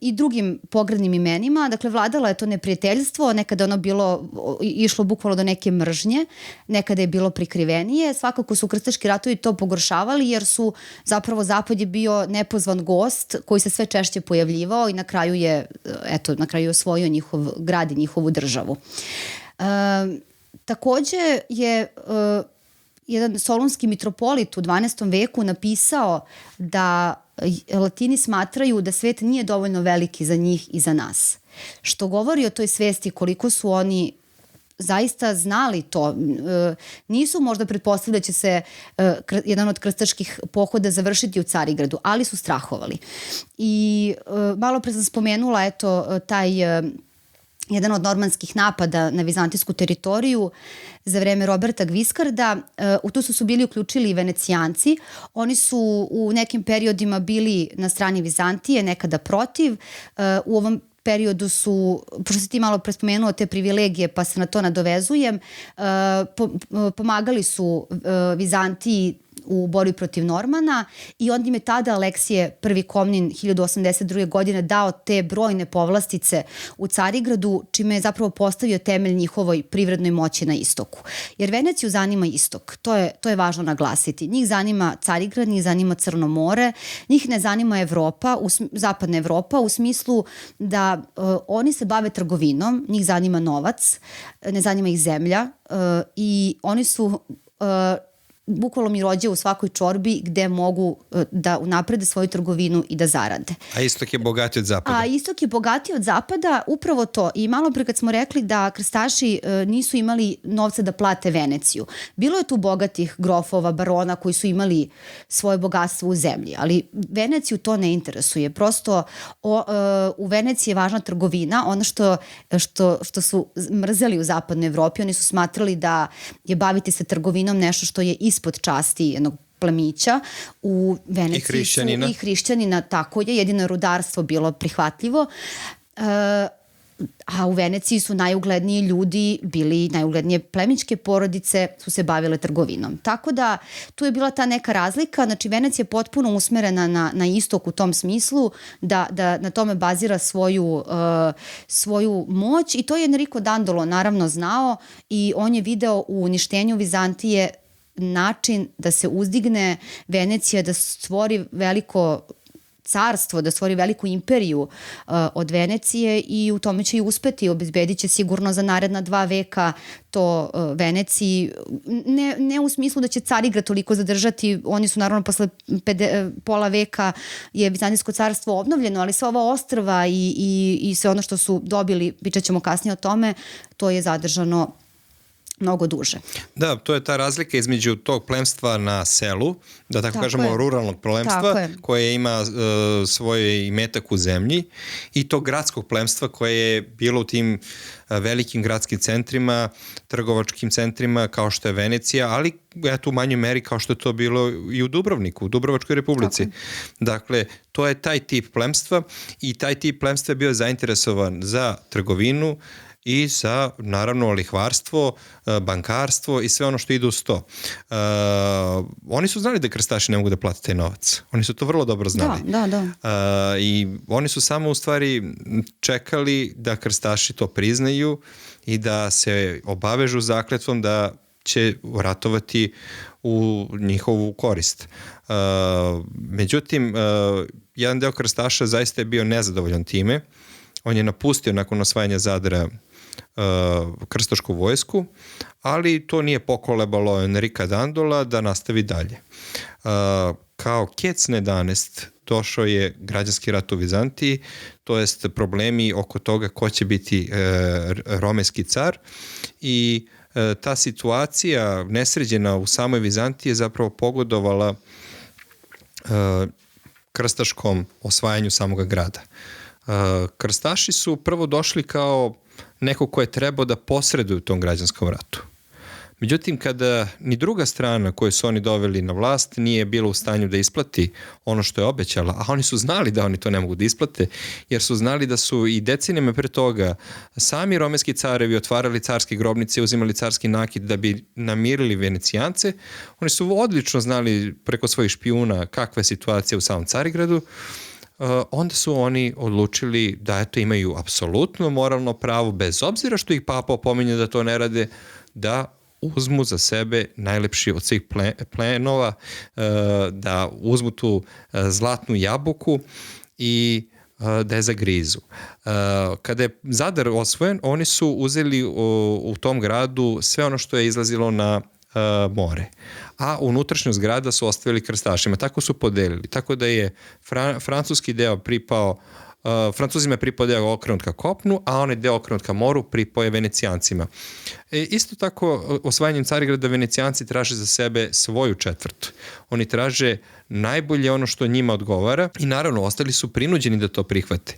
i drugim pogrdnim imenima. Dakle, vladalo je to neprijateljstvo, nekada ono išlo bukvalno do neke mržnje, nekada je bilo prikrivenije. Svakako su krstaški ratovi to pogoršavali, jer su zapravo zapad je bio nepozvan gost koji se sve češće pojavljivao i na kraju je osvojio njihov grad i njihovu državu. Takođe je jedan solunski mitropolit u 12. veku napisao da Latini smatraju da svet nije dovoljno veliki za njih i za nas. Što govori o toj svesti koliko su oni zaista znali to. Nisu možda pretpostavili da će se jedan od krstaških pohoda završiti u Carigradu, ali su strahovali. I malo pre sam spomenula taj jedan od normanskih napada na vizantijsku teritoriju za vreme Roberta Gviskarda. U tu su bili uključili i Venecijanci. Oni su u nekim periodima bili na strani Vizantije, nekada protiv. U ovom periodu su, pošto si ti malo prespomenuo te privilegije, pa se na to nadovezujem, pomagali su Vizantiji u borbi protiv Normana i onda im je tada Aleksije I Komnin 1082. godine dao te brojne povlastice u Carigradu, čime je zapravo postavio temelj njihovoj privrednoj moći na istoku. Jer Veneciju zanima istok, to je važno naglasiti. Njih zanima Carigrad, njih zanima Crno more, njih ne zanima Evropa, zapadna Evropa, u smislu da oni se bave trgovinom, njih zanima novac, ne zanima ih zemlja i oni su bukvalno mi rođe u svakoj čorbi gde mogu da unaprede svoju trgovinu i da zarade. A istok je bogatiji od zapada. A istok je bogatiji od zapada, upravo to. I malo pre kad smo rekli da krstaši nisu imali novca da plate Veneciju. Bilo je tu bogatih grofova, barona koji su imali svoje bogatstvo u zemlji, ali Veneciju to ne interesuje. Prosto u Veneciji je važna trgovina. Ono što su mrzeli u zapadnoj Evropi, oni su smatrali da je baviti se trgovinom nešto što je ispod časti jednog plemića. U Veneciji i hrišćanina, tako je, jedino rudarstvo bilo prihvatljivo. a u Veneciji su najugledniji ljudi bili, najuglednije plemićke porodice su se bavile trgovinom. Tako da tu je bila ta neka razlika, znači Venecija je potpuno usmerena na istok u tom smislu, da na tome bazira svoju moć i to je Enrico Dandolo naravno znao i on je video u uništenju Vizantije način da se uzdigne Venecija, da stvori veliko carstvo, da stvori veliku imperiju od Venecije i u tome će i uspeti, obezbedit će sigurno za naredna 2 veka to Veneciji, ne u smislu da će Carigrad toliko zadržati, oni su naravno posle pola veka je Vizantijsko carstvo obnovljeno, ali sva ova ostrva i sve ono što su dobili, pričat ćemo kasnije o tome, to je zadržano mnogo duže. Da, to je ta razlika između tog plemstva na selu, da tako kažemo ruralnog plemstva, koje ima svoj imetak u zemlji, i tog gradskog plemstva koje je bilo u tim velikim gradskim centrima, trgovačkim centrima kao što je Venecija, ali eto u manjoj meri kao što je to bilo i u Dubrovniku, u Dubrovačkoj republici. Dakle, to je taj tip plemstva i taj tip plemstva je bio zainteresovan za trgovinu i za, naravno, lihvarstvo, bankarstvo i sve ono što ide uz to. Oni su znali da krstaši ne mogu da plate taj novac. Oni su to vrlo dobro znali. Da. I oni su samo u stvari čekali da krstaši to priznaju i da se obavežu zakletvom da će ratovati u njihovu korist. Međutim, jedan deo krstaša zaista je bio nezadovoljan time. On je napustio nakon osvajanja Zadra krstašku vojsku, ali to nije pokolebalo Enrika Dandola da nastavi dalje. Kao kec ne danest došao je građanski rat u Vizantiji, to jest problemi oko toga ko će biti romejski car, i ta situacija nesređena u samoj Vizantiji je zapravo pogodovala krstaškom osvajanju samoga grada. Krstaši su prvo došli kao neko ko je trebao da posreduje u tom građanskom ratu. Međutim, kada ni druga strana koju su oni doveli na vlast nije bila u stanju da isplati ono što je obećala, a oni su znali da oni to ne mogu da isplate, jer su znali da su i decenijama pre toga sami romejski carevi otvarali carske grobnice, uzimali carski nakit da bi namirili Venecijance. Oni su odlično znali preko svojih špijuna kakva je situacija u samom Carigradu. Onda su oni odlučili da eto imaju apsolutno moralno pravo, bez obzira što ih papa opominje da to ne rade, da uzmu za sebe najlepši od svih plenova, da uzmu tu zlatnu jabuku i da je zagrizu. Kada je Zadar osvojen, oni su uzeli u tom gradu sve ono što je izlazilo na more, a unutrašnjost grada su ostavili krstašima. Tako su podelili. Tako da je francuski deo pripao, Francuzima je pripao deo okrenut ka kopnu, a onaj deo okrenut ka moru pripao je Venecijancima. Isto tako, osvajanjem Carigrada Venecijanci traže za sebe svoju četvrt. Oni traže najbolje ono što njima odgovara i naravno ostali su prinuđeni da to prihvate.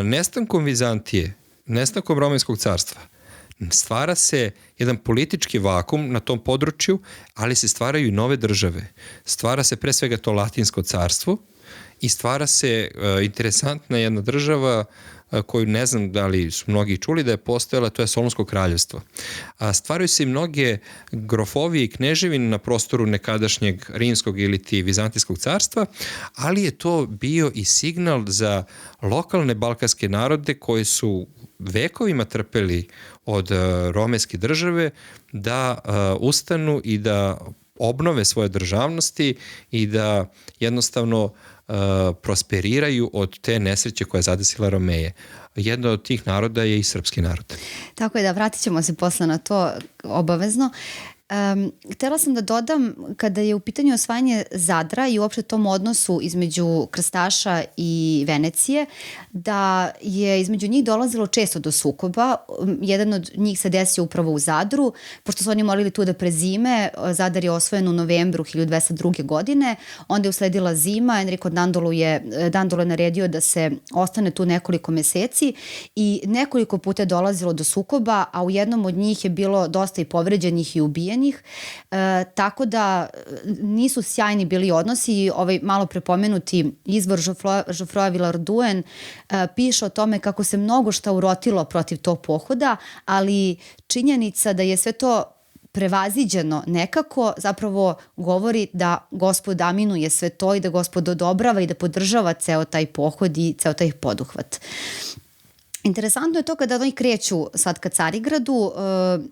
Nestankom Vizantije, nestankom Romejskog carstva, stvara se jedan politički vakum na tom području, ali se stvaraju i nove države. Stvara se pre svega to Latinsko carstvo i stvara se interesantna jedna država koju ne znam da li su mnogi čuli da je postojala, to je Solunsko kraljevstvo. Stvaraju se i mnoge grofovije i kneževine na prostoru nekadašnjeg Rimskog ili ti Vizantijskog carstva, ali je to bio i signal za lokalne balkanske narode koji su vekovima trpeli od romejske države da ustanu i da obnove svoje državnosti i da jednostavno prosperiraju od te nesreće koja je zadesila Romeje. Jedno od tih naroda je i srpski narod. Tako je, da, vratit ćemo se posle na to obavezno. Htela sam da dodam, kada je u pitanju osvajanje Zadra i uopšte tom odnosu između krstaša i Venecije, da je između njih dolazilo često do sukoba. Jedan od njih se desio upravo u Zadru, pošto su oni morali tu da prezime. Zadar je osvojen u novembru 1202. godine, onda je usledila zima, Enrico Dandolo je naredio da se ostane tu nekoliko meseci i nekoliko puta je dolazilo do sukoba, a u jednom od njih je bilo dosta i povređenih i ubijenih. usvojenih, tako da nisu sjajni bili odnosi. Ovaj malo prepomenuti izvor Geoffroy Villarduen piše o tome kako se mnogo šta urotilo protiv tog pohoda, ali činjenica da je sve to prevaziđeno nekako zapravo govori da Gospod aminuje sve to i da Gospod odobrava i da podržava ceo taj pohod i ceo taj poduhvat. Interesantno je to kada oni kreću sad ka Carigradu,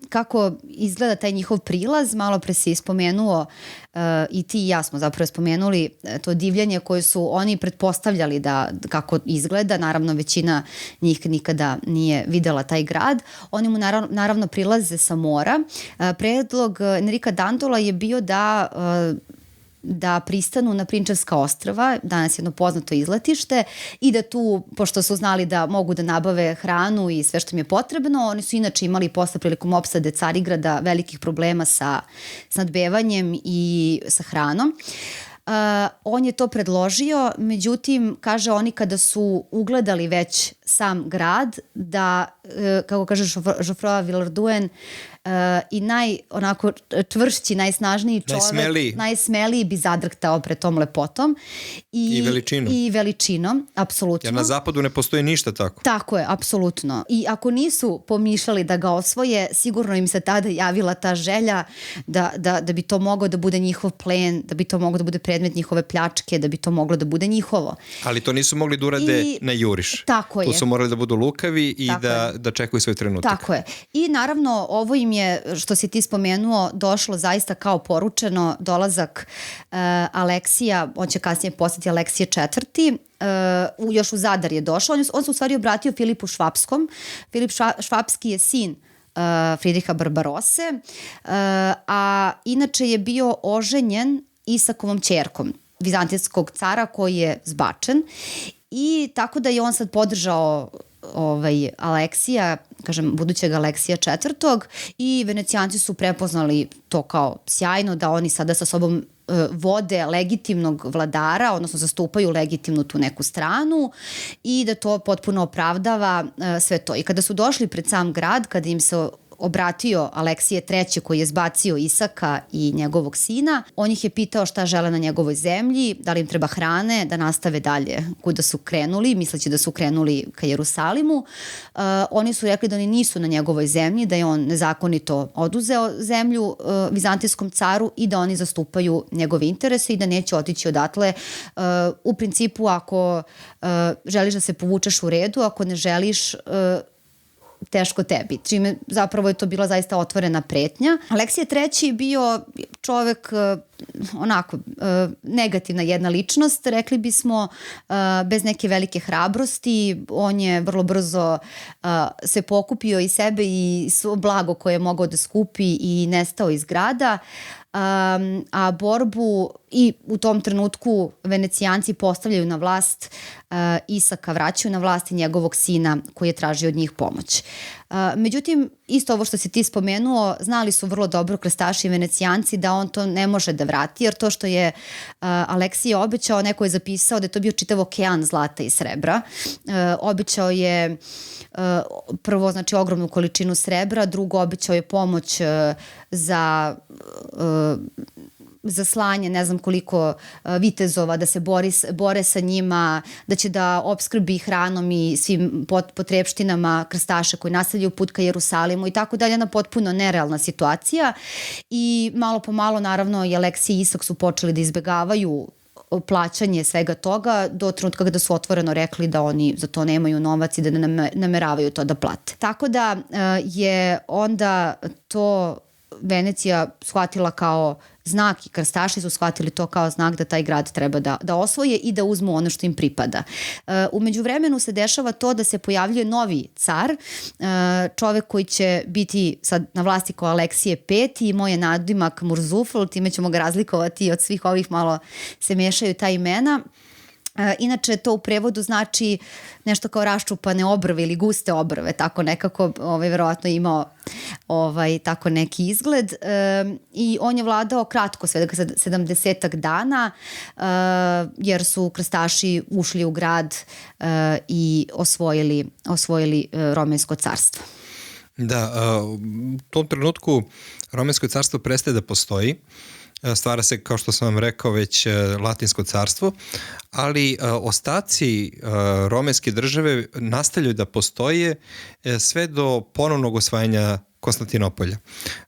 kako izgleda taj njihov prilaz. Malo pre si spomenuo i ti i ja smo zapravo spomenuli to divljenje koje su oni pretpostavljali da kako izgleda. Naravno, većina njih nikada nije videla taj grad. Oni mu naravno prilaze sa mora. Predlog Enrika Dantola je bio da pristanu na Prinčevska ostrva, danas jedno poznato izletište, i da tu, pošto su znali da mogu da nabave hranu i sve što im je potrebno, oni su inače imali posle prilikom opsade Carigrada velikih problema sa snadbevanjem i sa hranom. On je to predložio, međutim, kaže, oni kada su ugledali već sam grad, da, kako kaže Geoffroy Villarduen, i čvršći, najsnažniji čovek, najsmeliji bi zadrhtao pred tom lepotom. I veličinom, apsolutno. Jer na zapadu ne postoji ništa tako. Tako je, apsolutno. I ako nisu pomišljali da ga osvoje, sigurno im se tada javila ta želja da bi to moglo da bude njihov plen, da bi to moglo da bude predmet njihove pljačke, da bi to moglo da bude njihovo. Ali to nisu mogli da urade na juriš. Tako je. Tu su morali da budu lukavi i da čekaju svoj trenutak. Tako je. I naravno, ovo im je, što si ti spomenuo, došlo zaista kao poručeno. Dolazak Aleksija, on će kasnije postati Aleksije IV, još u Zadar je došao. On se u stvari obratio Filipu Švapskom. Filip Švapski je sin Fridriha Barbarose, a inače je bio oženjen Isakovom ćerkom vizantijskog cara koji je zbačen, i tako da je on sad podržao Aleksija, kažem, budućeg Aleksija IV, i Venecijanci su prepoznali to kao sjajno, da oni sada sa sobom vode legitimnog vladara, odnosno zastupaju legitimnu tu neku stranu, i da to potpuno opravdava sve to. I kada su došli pred sam grad, kada im se obratio Aleksije III koji je zbacio Isaka i njegovog sina, on ih je pitao šta žele na njegovoj zemlji, da li im treba hrane, da nastave dalje kuda su krenuli, misleći da su krenuli ka Jerusalimu. Oni su rekli da oni nisu na njegovoj zemlji, da je on nezakonito oduzeo zemlju vizantijskom caru i da oni zastupaju njegove interese i da neće otići odatle. U principu, ako želiš da se povučeš, u redu, ako ne želiš, teško tebi. Čime zapravo je to bila zaista otvorena pretnja. Aleksije III bio čovek onako negativna jedna ličnost, rekli bismo, bez neke velike hrabrosti. On je vrlo brzo se pokupio i sebe i blago koje je mogao da skupi i nestao iz grada. A borbu, i u tom trenutku Venecijanci postavljaju na vlast Isaka, vraćaju na vlast i njegovog sina koji je tražio od njih pomoć. Međutim, isto ovo što si ti spomenuo, znali su vrlo dobro krstaši i Venecijanci da on to ne može da vrati, jer to što je Aleksije obećao, neko je zapisao da je to bio čitav okean zlata i srebra. Obećao je prvo, znači, ogromnu količinu srebra, drugo, obećao je pomoć za slanje, ne znam koliko vitezova, da se bore sa njima, da će da opskrbi hranom i svim potrepštinama krstaše koji nastavljaju put ka Jerusalimu i tako dalje. Jedna potpuno nerealna situacija, i malo po malo, naravno, i Aleksije i Isak su počeli da izbegavaju plaćanje svega toga, do trenutka kada su otvoreno rekli da oni za to nemaju novac i da ne nameravaju to da plate. Tako da je onda to Venecija shvatila kao znak, i krstaši su shvatili to kao znak da taj grad treba da osvoje i da uzmu ono što im pripada. U međuvremenu se dešava to da se pojavljuje novi car, čovek koji će biti sad na vlasti kao Aleksije V, i moj je nadimak Murzufl, time ćemo ga razlikovati od svih ovih, malo se mešaju ta imena. Inače, to u prevodu znači nešto kao raščupane obrve ili guste obrve, tako nekako, verovatno imao tako neki izgled, i on je vladao kratko, svega 70 dana, jer su krstaši ušli u grad i osvojili Romejsko carstvo. Da, u tom trenutku Romensko carstvo prestaje da postoji, stvara se, kao što sam vam rekao, već Latinsko carstvo, ali ostaci Romenske države nastavljaju da postoje sve do ponovnog osvajanja Konstantinopolja.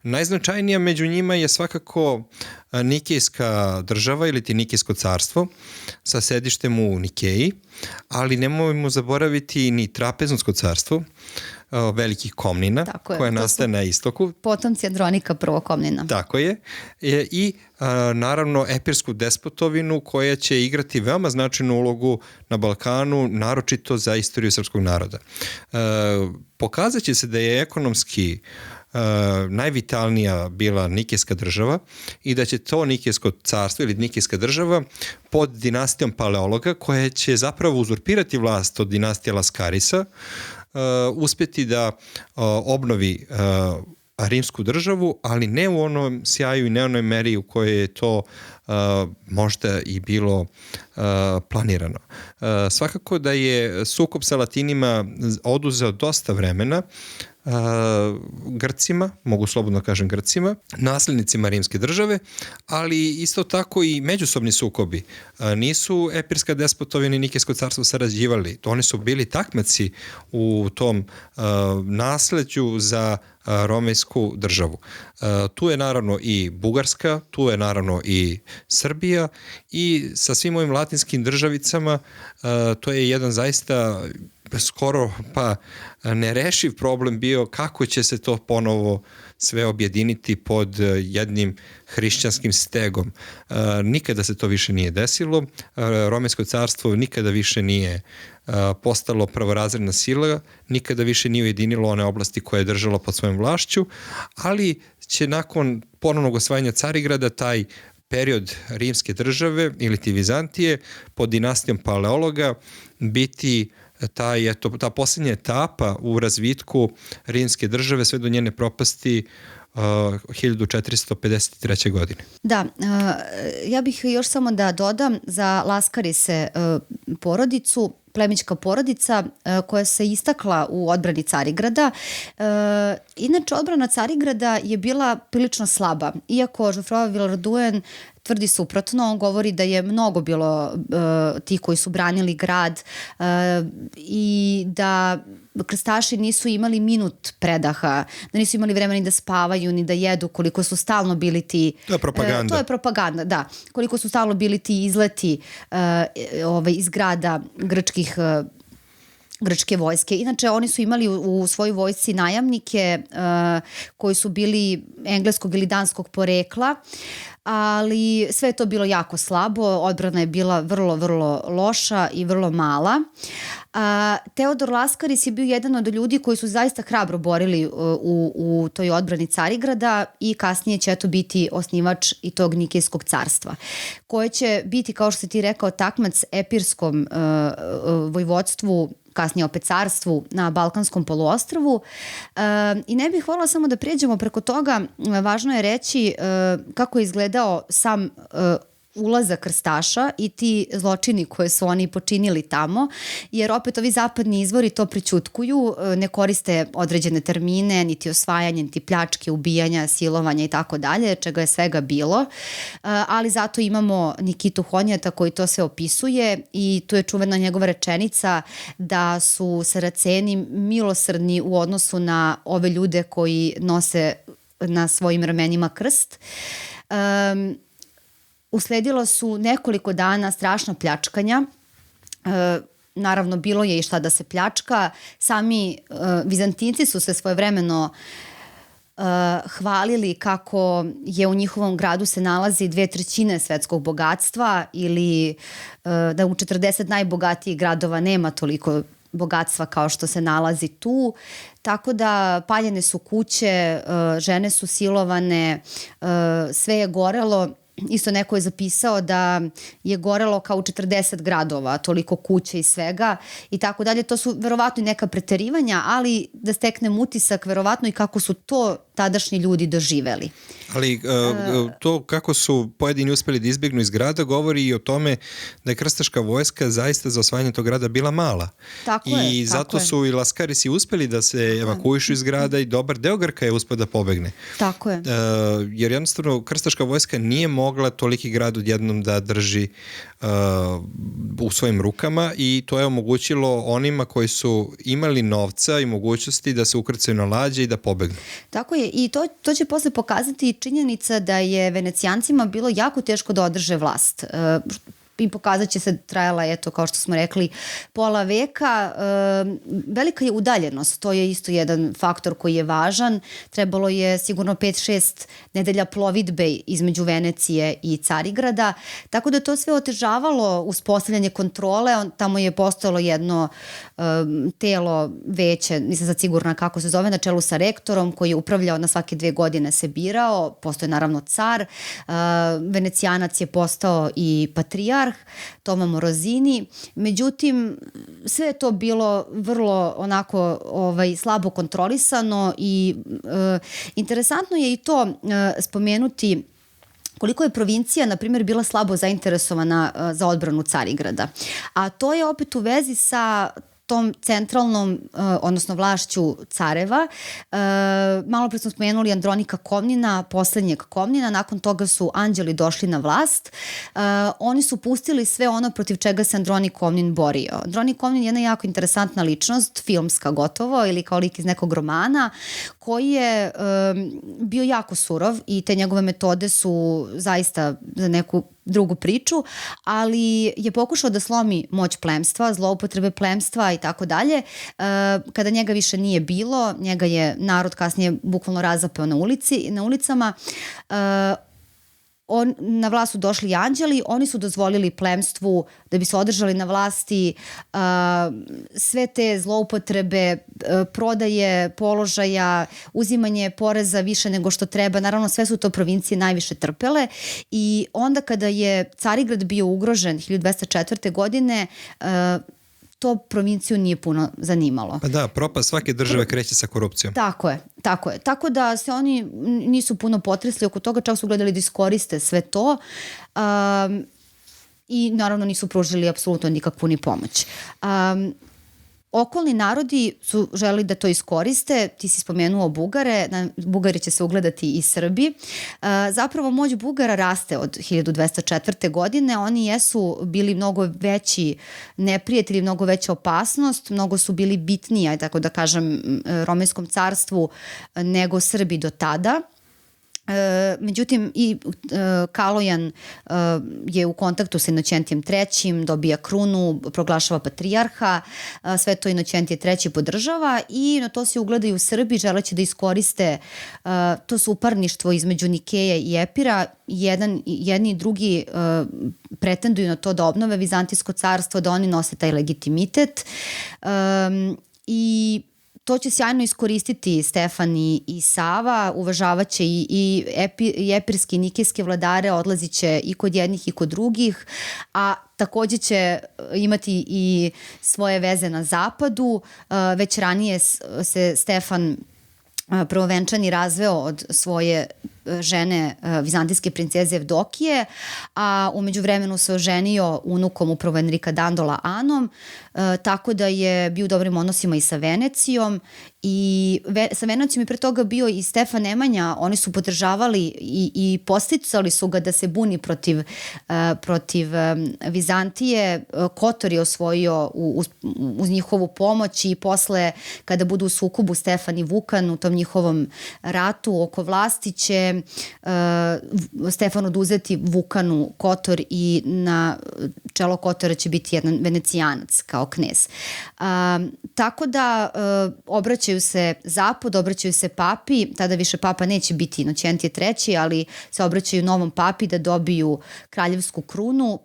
Najznačajnija među njima je svakako Nikejska država ili ti Nikejsko carstvo sa sedištem u Nikeji, ali nemojmo zaboraviti ni Trapezunsko carstvo, velikih Komnina, koje nastaje na istoku. Potomci Andronika prvog Komnina. Tako je. I naravno Epirsku despotovinu koja će igrati veoma značajnu ulogu na Balkanu, naročito za istoriju srpskog naroda. Pokazat će se da je ekonomski najvitalnija bila Nikejska država i da će to Nikejsko carstvo ili Nikejska država pod dinastijom Paleologa, koja će zapravo uzurpirati vlast od dinastije Laskarisa, uspjeti da obnovi rimsku državu, ali ne u onom sjaju i ne u onoj meri u kojoj je to možda i bilo planirano. Svakako da je sukob sa Latinima oduzeo dosta vremena Grcima, mogu slobodno kažem Grcima, naslednicima rimske države, ali isto tako i međusobni sukobi. Nisu Epirska despotovina i Nikejsko carstvo sarađivali, oni su bili takmaci u tom nasleđu za Romejsku državu. Tu je naravno i Bugarska, tu je naravno i Srbija i sa svim ovim latinskim državicama to je jedan zaista skoro pa nerešiv problem bio kako će se to ponovo sve objediniti pod jednim hrišćanskim stegom. Nikada se to više nije desilo, Romejsko carstvo nikada više nije postalo prvorazredna sila, nikada više nije ujedinilo one oblasti koje je držalo pod svojom vlašću, ali će nakon ponovnog osvajanja Carigrada taj period rimske države ili ti Vizantije pod dinastijom Paleologa biti ta posljednja etapa u razvitku rimske države sve do njene propasti 1453. godine. Da, ja bih još samo da dodam za Laskarise porodicu, plemićka porodica koja se istakla u odbrani Carigrada. Inače, odbrana Carigrada je bila prilično slaba. Iako Geoffroy Villehardouin tvrdi suprotno, on govori da je mnogo bilo ti koji su branili grad i da krstaši nisu imali minut predaha, da nisu imali vremena ni da spavaju, ni da jedu, koliko su stalno bili ti... To je propaganda. To je propaganda, da. Koliko su stalno bili ti izleti iz grada grčke vojske. Inače, oni su imali u svojoj vojsci najamnike koji su bili engleskog ili danskog porekla, ali sve je to bilo jako slabo, odbrana je bila vrlo, vrlo loša i vrlo mala. Teodor Laskaris je bio jedan od ljudi koji su zaista hrabro borili u toj odbrani Carigrada i kasnije će to biti osnivač i tog Nikejskog carstva, koje će biti, kao što si ti rekao, takmac epirskom vojvodstvu, kasnije opet carstvu na Balkanskom poluostrvu. I ne bih voljela samo da pređemo preko toga, važno je reći kako je izgledao sam ulazak krstaša i ti zločini koje su oni počinili tamo, jer opet ovi zapadni izvori to prećutkuju, ne koriste određene termine, niti osvajanje, niti pljačke, ubijanja, silovanja i tako dalje, čega je svega bilo, ali zato imamo Nikitu Honjata koji to sve opisuje i tu je čuvena njegova rečenica da su Saraceni milosrdni u odnosu na ove ljude koji nose na svojim ramenima krst. Usledilo su nekoliko dana strašna pljačkanja. Naravno, bilo je i šta da se pljačka. Sami Vizantinci su se svojevremeno hvalili kako je u njihovom gradu se nalazi 2/3 svetskog bogatstva ili da u 40 najbogatijih gradova nema toliko bogatstva kao što se nalazi tu. Tako da paljene su kuće, žene su silovane, sve je gorelo. Isto neko je zapisao da je gorelo kao u 40 gradova, toliko kuće i svega i tako dalje. To su verovatno i neka preterivanja, ali da steknem utisak verovatno i kako su to tadašnji ljudi doživeli. Ali to kako su pojedini uspeli da izbjegnu iz grada govori i o tome da je krstaška vojska zaista za osvajanje tog grada bila mala. I zato su i Laskarisi uspeli da se evakuišu iz grada i dobar deo Grka je uspeo da pobegne. Tako je. Jer jednostavno krstaška vojska nije mogla toliki grad odjednom da drži u svojim rukama i to je omogućilo onima koji su imali novca i mogućnosti da se ukrcaju na lađe i da pobegnu. Tako je i to će posle pokazati činjenica da je Venecijancima bilo jako teško da održe vlast. I pokazat će se, trajala je to, kao što smo rekli, pola veka. Velika je udaljenost, to je isto jedan faktor koji je važan. Trebalo je sigurno 5-6 nedelja plovidbe između Venecije i Carigrada, tako da to sve otežavalo uspostavljanje kontrole. Tamo je postojalo jedno telo, veće, nisam sad sigurna kako se zove, na čelu sa rektorom koji je upravljao, na svake 2 godine se birao. Postoje naravno car, Venecijanac je postao i patrijarh, Toma Morozini. Međutim, sve je to bilo vrlo onako slabo kontrolisano i interesantno je i to spomenuti koliko je provincija, na primjer, bila slabo zainteresovana za odbranu Carigrada. A to je opet u vezi sa tom centralnom, odnosno vlašću careva. Malo pre smo spomenuli Andronika Komnina, poslednjeg Komnina, nakon toga su anđeli došli na vlast. Oni su pustili sve ono protiv čega se Andronik Komnin borio. Andronik Komnin je jedna jako interesantna ličnost, filmska gotovo, ili kao lik iz nekog romana, koji je bio jako surov i te njegove metode su zaista za neku drugu priču, ali je pokušao da slomi moć plemstva, zloupotrebe plemstva i tako dalje. Kada njega više nije bilo, njega je narod kasnije bukvalno razapeo na ulicama. Na vlast su došli anđeli, oni su dozvolili plemstvu da bi se održali na vlasti sve te zloupotrebe, prodaje položaja, uzimanje poreza više nego što treba. Naravno, sve su to provincije najviše trpele i onda kada je Carigrad bio ugrožen 1204. godine, to provinciju nije puno zanimalo. Pa da, propast svake države kreće sa korupcijom. Tako je. Tako da se oni nisu puno potresli oko toga, čak su gledali da iskoriste sve to i naravno nisu pružili apsolutno nikakvu ni pomoć. Okolni narodi su želeli da to iskoriste, ti si spomenuo Bugare, na Bugari će se ugledati i Srbi. Zapravo moć Bugara raste od 1204. godine, oni jesu bili mnogo veći neprijatelji, mnogo veća opasnost, mnogo su bili bitniji, tako da kažem, Romejskom carstvu nego Srbi do tada. Međutim, i Kalojan je u kontaktu sa Inoćentijem III, dobija krunu, proglašava patrijarha, sve to Inoćentije III podržava i na to se ugledaju u Srbiji, želeći da iskoriste to suparništvo između Nikeje i Epira. Jedni i drugi pretenduju na to da obnove Vizantijsko carstvo, da oni nose taj legitimitet i to će sjajno iskoristiti Stefan i Sava, uvažavaće i epirske i nikejske vladare, odlazit će i kod jednih i kod drugih, a takođe će imati i svoje veze na zapadu. Već ranije se Stefan prvovenčani razveo od svoje žene vizantijske princeze Evdokije, a umeđu vremenu se oženio unukom upravo Enrika Dandola Anom, tako da je bio u dobrim odnosima i sa Venecijom i sa Venecijom je pre toga bio i Stefan Nemanja. Oni su podržavali i posticali su ga da se buni protiv Vizantije. Kotor je osvojio uz njihovu pomoć i posle kada budu u sukobu Stefan i Vukan u tom njihovom ratu oko vlasti će Stefan oduzeti Vukanu Kotor i na čelo Kotora će biti jedan Venecijanac kao knez. Tako da obraćaju se zapad, obraćaju se papi, tada više papa neće biti Inoćentije III, ali se obraćaju novom papi da dobiju kraljevsku krunu.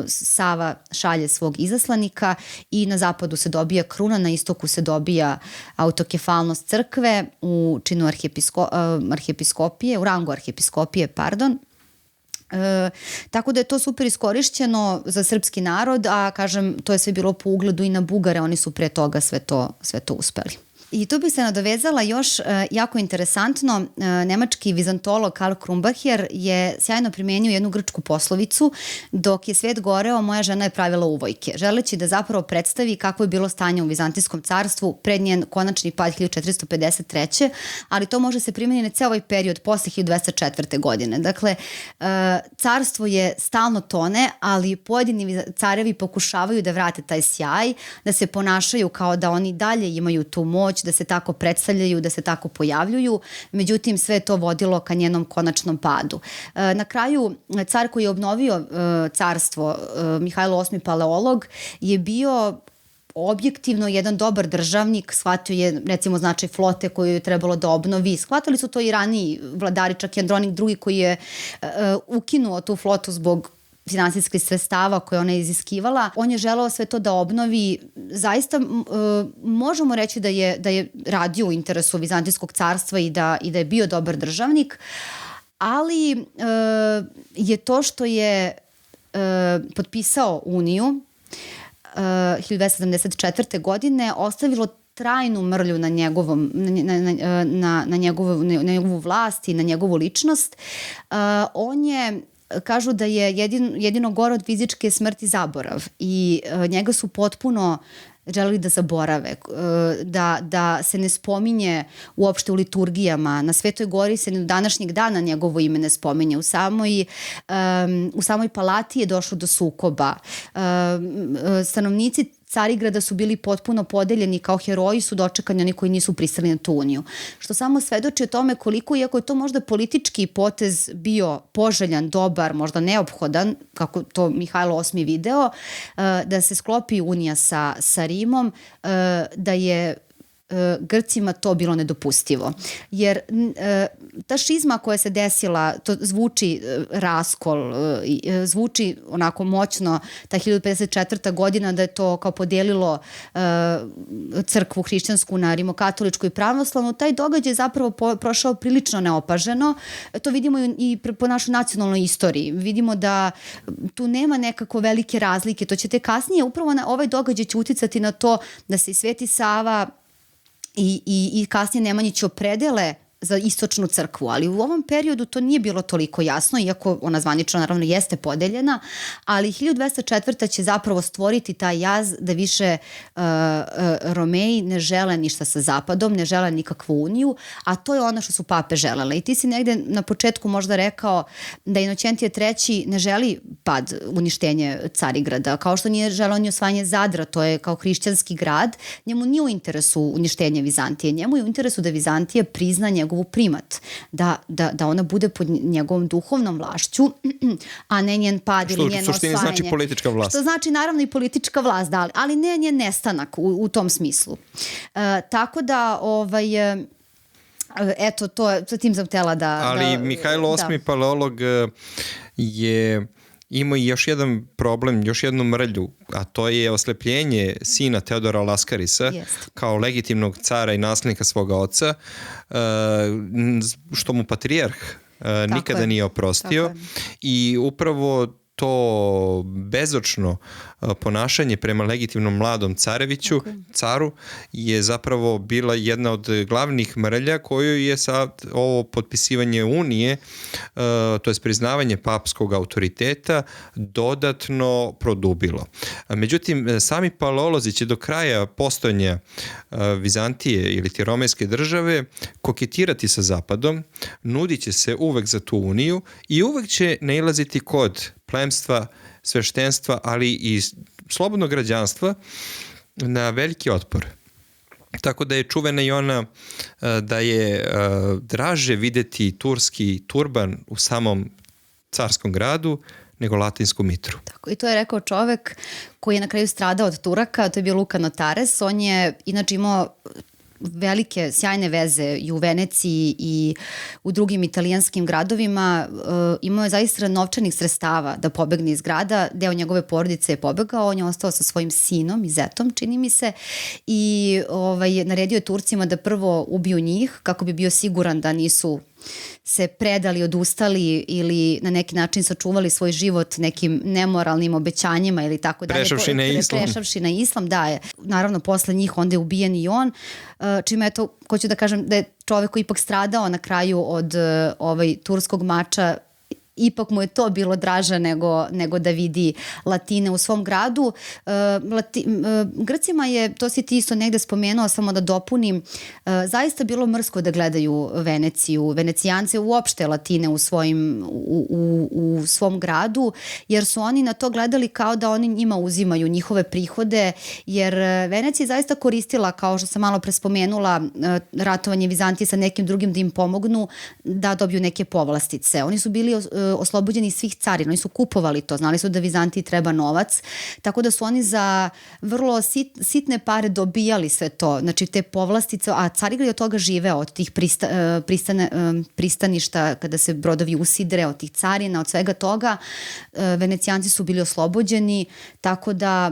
Sava šalje svog izaslanika i na zapadu se dobija kruna, na istoku se dobija autokefalnost crkve u činu arhijepiskopije, u rangu arhijepiskopije, tako da je to super iskorišćeno za srpski narod, a kažem, to je sve bilo po ugledu i na Bugare, oni su pre toga sve to uspeli. I tu bih se nadovezala još jako interesantno, nemački vizantolog Karl Krumbacher je sjajno primenio jednu grčku poslovicu: dok je svet goreo, moja žena je pravila uvojke, želeći da zapravo predstavi kako je bilo stanje u Vizantijskom carstvu pred njen konačni pad 1453. Ali to može se primeniti na ceo ovaj period posle 1204. godine. Dakle, carstvo je stalno tone, ali pojedini carevi pokušavaju da vrate taj sjaj, da se ponašaju kao da oni dalje imaju tu moć, da se tako predstavljaju, da se tako pojavljuju. Međutim, sve je to vodilo ka njenom konačnom padu. Na kraju, car koji je obnovio carstvo, Mihajlo VIII Paleolog, je bio objektivno jedan dobar državnik, shvatio je recimo značaj flote koju je trebalo da obnovi. Shvatili su to i raniji vladari, čak i Andronik II koji je ukinuo tu flotu zbog finansijskih sredstava koje ona iziskivala. On je želeo sve to da obnovi. Zaista možemo reći da je radio u interesu Vizantijskog carstva i da je bio dobar državnik, ali je to što je potpisao Uniju 1274. godine ostavilo trajnu mrlju na njegovu vlast i na njegovu ličnost. On je, kažu da je jedino gore od fizičke smrti zaborav i njega su potpuno želeli da zaborave, da se ne spominje uopšte u liturgijama. Na Svetoj gori se do današnjeg dana njegovo ime ne spominje. U samoj palati je došlo do sukoba. Stanovnici Carigrada su bili potpuno podeljeni, kao heroji su dočekani oni koji nisu pristali na tu uniju. Što samo svedoči o tome koliko, iako je to možda politički potez bio poželjan, dobar, možda neophodan, kako to Mihajlo VIII video, da se sklopi unija sa Rimom, da je Grcima to bilo nedopustivo. Jer ta šizma koja se desila, to zvuči raskol, zvuči onako moćno, ta 1054. godina da je to kao podelilo crkvu hrišćansku na rimokatoličku i pravoslavnu, taj događaj je zapravo prošao prilično neopaženo. To vidimo i po našoj nacionalnoj istoriji. Vidimo da tu nema nekako velike razlike. To ćete kasnije, upravo na ovaj događaj će uticati na to da se i Sveti Sava i kasnije Nemanjić opredele za istočnu crkvu, ali u ovom periodu to nije bilo toliko jasno, iako ona zvanično naravno jeste podeljena, ali 1204. će zapravo stvoriti taj jaz da više Romeji ne žele ništa sa Zapadom, ne žele nikakvu uniju, a to je ono što su pape želele. I ti si negde na početku možda rekao da Inokentije III ne želi pad, uništenje Carigrada, kao što nije želeo ni osvajanje Zadra, to je kao hrišćanski grad, njemu nije u interesu uništenje Vizantije, njemu je u interesu da Vizantija prizna njegovu primat, da ona bude pod njegovom duhovnom vlašću, a ne njen pad ili njeno osvajanje. Što znači politička vlast. Što znači naravno i politička vlast, ali ne njen nestanak u tom smislu. Tako da, eto, sa tim sam htela da... Ali Mihajlo VIII Paleolog je imao i još jedan problem, još jednu mrlju, a to je oslepljenje sina Teodora Laskarisa kao legitimnog cara i naslednika svoga oca, što mu patrijarh nikada nije oprostio i upravo to bezočno ponašanje prema legitimnom mladom careviću, caru, je zapravo bila jedna od glavnih mrlja koju je sad ovo potpisivanje unije, to je priznavanje papskog autoriteta, dodatno produbilo. Međutim, sami paleolozi će do kraja postojanja Vizantije ili ti romejske države koketirati sa Zapadom, nudit će se uvek za tu uniju i uvek će nailaziti kod plemstva, sveštenstva, ali i slobodnog građanstva na veliki otpor. Tako da je čuvena i ona da je draže videti turski turban u samom carskom gradu nego latinsku mitru. Tako, i to je rekao čovek koji je na kraju stradao od Turaka, to je bio Luka Notares. On je inače imao velike, sjajne veze i u Veneciji i u drugim italijanskim gradovima. Imao je zaista novčanih sredstava da pobegne iz grada. Deo njegove porodice je pobegao, on je ostao sa svojim sinom i zetom, čini mi se, i naredio je Turcima da prvo ubiju njih kako bi bio siguran da nisu se predali, odustali ili na neki način sačuvali svoj život nekim nemoralnim obećanjima ili tako dalje. Prešavši na islam. Da je. Naravno, posle njih onda je ubijen i on, čime je to, hoću da kažem da je čovek koji ipak stradao na kraju od turskog mača, ipak mu je to bilo draže nego da vidi Latine u svom gradu. Grcima je, to si ti isto negde spomenuo, samo da dopunim, zaista bilo mrsko da gledaju Veneciju, Venecijance, uopšte Latine u svom gradu, jer su oni na to gledali kao da oni njima uzimaju njihove prihode, jer Venecija je zaista koristila, kao što sam malo pre spomenula, ratovanje Vizantije sa nekim drugim da im pomognu da dobiju neke povlastice. Oni su bili oslobođeni svih carina, oni su kupovali to, znali su da Vizantiji treba novac, tako da su oni za vrlo sitne pare dobijali sve to, znači te povlastice, a Carigrad je od toga živeo, od tih pristaništa kada se brodovi usidre, od tih carina, od svega toga. Venecijanci su bili oslobođeni, tako da...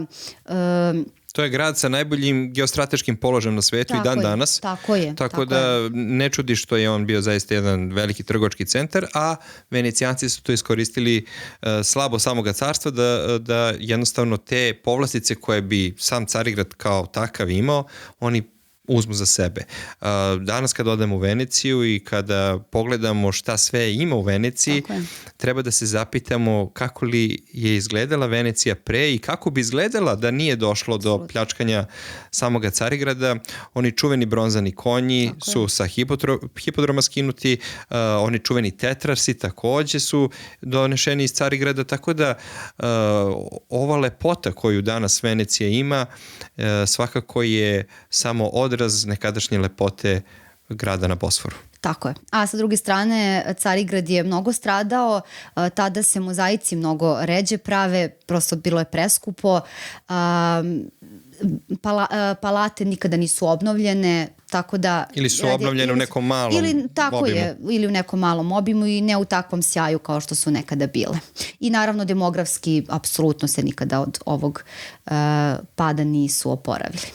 To je grad sa najboljim geostrateškim položajem na svetu i dan danas. Tako da ne čudi što je on bio zaista jedan veliki trgovački centar, a Venecijanci su to iskoristili slabo samoga carstva da jednostavno te povlastice koje bi sam Carigrad kao takav imao, oni uzmu za sebe. Danas kada odemo u Veneciju i kada pogledamo šta sve ima u Veneciji, treba da se zapitamo kako li je izgledala Venecija pre i kako bi izgledala da nije došlo do pljačkanja samoga Carigrada. Oni čuveni bronzani konji su sa hipodroma skinuti, oni čuveni tetrarsi takođe su donešeni iz Carigrada, tako da ova lepota koju danas Venecija ima svakako je samo odraz nekadašnje lepote grada na Bosforu. Tako je. A sa druge strane, Carigrad je mnogo stradao, tada se mozaici mnogo ređe prave, prosto bilo je preskupo, palate nikada nisu obnovljene, tako da... Ili su obnovljene u nekom malom obimu. Tako je, ili u nekom malom obimu i ne u takvom sjaju kao što su nekada bile. I naravno demografski apsolutno se nikada od ovog pada nisu oporavili.